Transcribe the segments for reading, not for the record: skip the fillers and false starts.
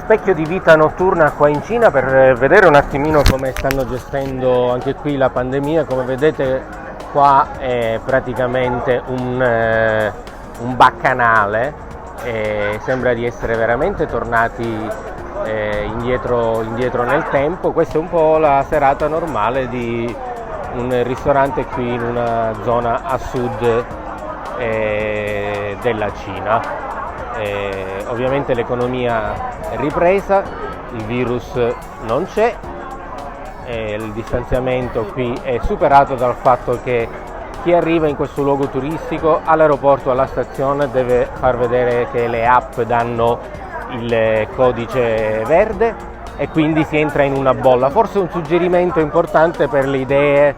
specchio di vita notturna qua in Cina per vedere un attimino come stanno gestendo anche qui la pandemia. Come vedete qua è praticamente un baccanale, sembra di essere veramente tornati indietro nel tempo. Questa è un po' la serata normale di un ristorante qui in una zona a sud della Cina. Ovviamente l'economia è ripresa, il virus non c'è, il distanziamento qui è superato dal fatto che chi arriva in questo luogo turistico all'aeroporto, alla stazione, deve far vedere che le app danno il codice verde e quindi si entra in una bolla. Forse un suggerimento importante per le idee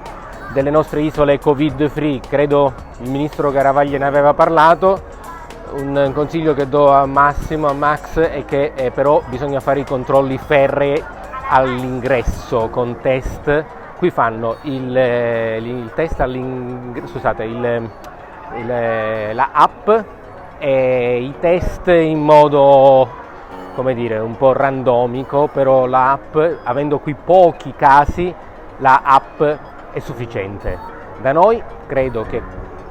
delle nostre isole Covid free, credo il ministro Garavaglia ne aveva parlato. Un consiglio che do a Massimo, a Max, è che però bisogna fare i controlli ferrei all'ingresso con test. Qui fanno il test all'ingresso, la app e i test in modo, come dire, un po' randomico, però la app, avendo qui pochi casi, la app è sufficiente. Da noi credo che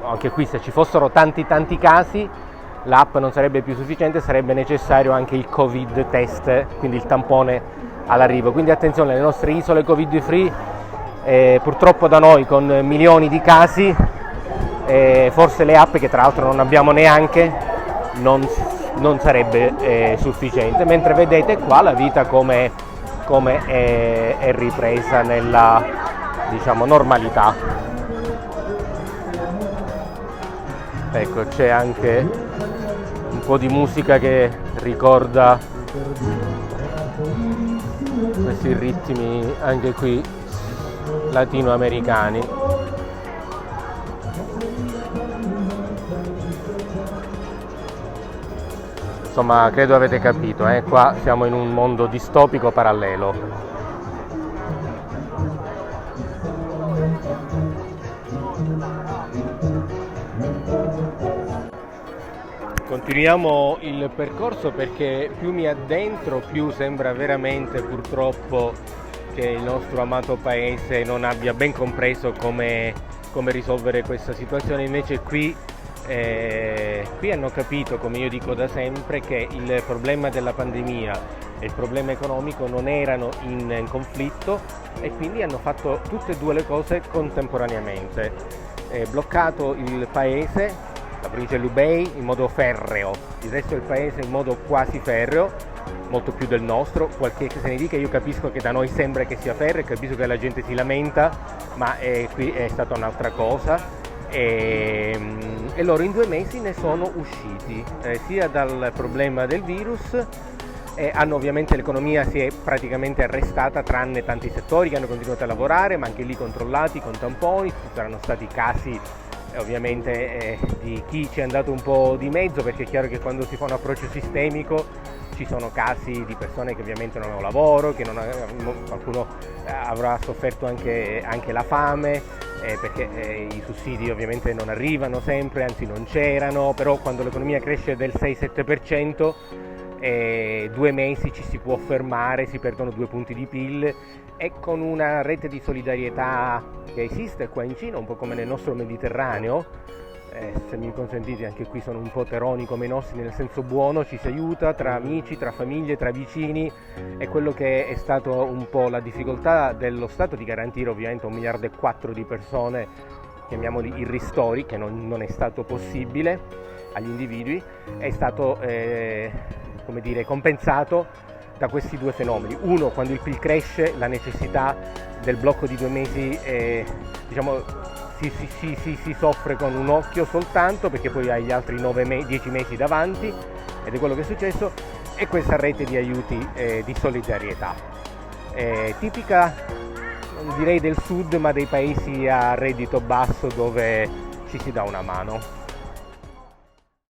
anche qui, se ci fossero tanti casi, l'app non sarebbe più sufficiente, sarebbe necessario anche il Covid test, quindi il tampone all'arrivo. Quindi attenzione, le nostre isole Covid free, purtroppo da noi con milioni di casi, forse le app, che tra l'altro non abbiamo neanche, non sarebbe sufficiente. Mentre vedete qua la vita come è ripresa nella, diciamo, normalità. Ecco, c'è anche un po' di musica che ricorda questi ritmi anche qui latinoamericani. Insomma, credo avete capito, qua siamo in un mondo distopico parallelo. Continuiamo il percorso perché più mi addentro, più sembra veramente, purtroppo, che il nostro amato paese non abbia ben compreso come risolvere questa situazione. Invece qui hanno capito, come io dico da sempre, che il problema della pandemia e il problema economico non erano in conflitto e quindi hanno fatto tutte e due le cose contemporaneamente. Bloccato il paese, la provincia di Hubei, in modo ferreo, il resto del paese in modo quasi ferreo, molto più del nostro. Qualche che se ne dica, io capisco che da noi sembra che sia ferreo, capisco che la gente si lamenta, ma qui è stata un'altra cosa. E loro in 2 mesi ne sono usciti, sia dal problema del virus, ovviamente l'economia si è praticamente arrestata, tranne tanti settori che hanno continuato a lavorare, ma anche lì controllati con tamponi. Ci saranno stati casi ovviamente di chi ci è andato un po' di mezzo, perché è chiaro che quando si fa un approccio sistemico ci sono casi di persone che ovviamente non hanno lavoro, che qualcuno avrà sofferto anche la fame, perché i sussidi ovviamente non arrivano sempre, anzi non c'erano, però quando l'economia cresce del 6-7%, 2 mesi ci si può fermare, si perdono 2 punti di PIL, e con una rete di solidarietà che esiste qua in Cina, un po' come nel nostro Mediterraneo, se mi consentite anche qui sono un po' teroni come i nostri, nel senso buono, ci si aiuta tra amici, tra famiglie, tra vicini. E quello che è stato un po' la difficoltà dello Stato di garantire ovviamente 1,4 miliardi di persone, chiamiamoli i ristori, che non è stato possibile agli individui, è stato come dire, compensato da questi 2 fenomeni. Uno, quando il PIL cresce, la necessità del blocco di 2 mesi, diciamo, si soffre con un occhio soltanto, perché poi hai gli altri 10 mesi davanti, ed è quello che è successo. E questa rete di aiuti di solidarietà, tipica, non direi del sud, ma dei paesi a reddito basso, dove ci si dà una mano.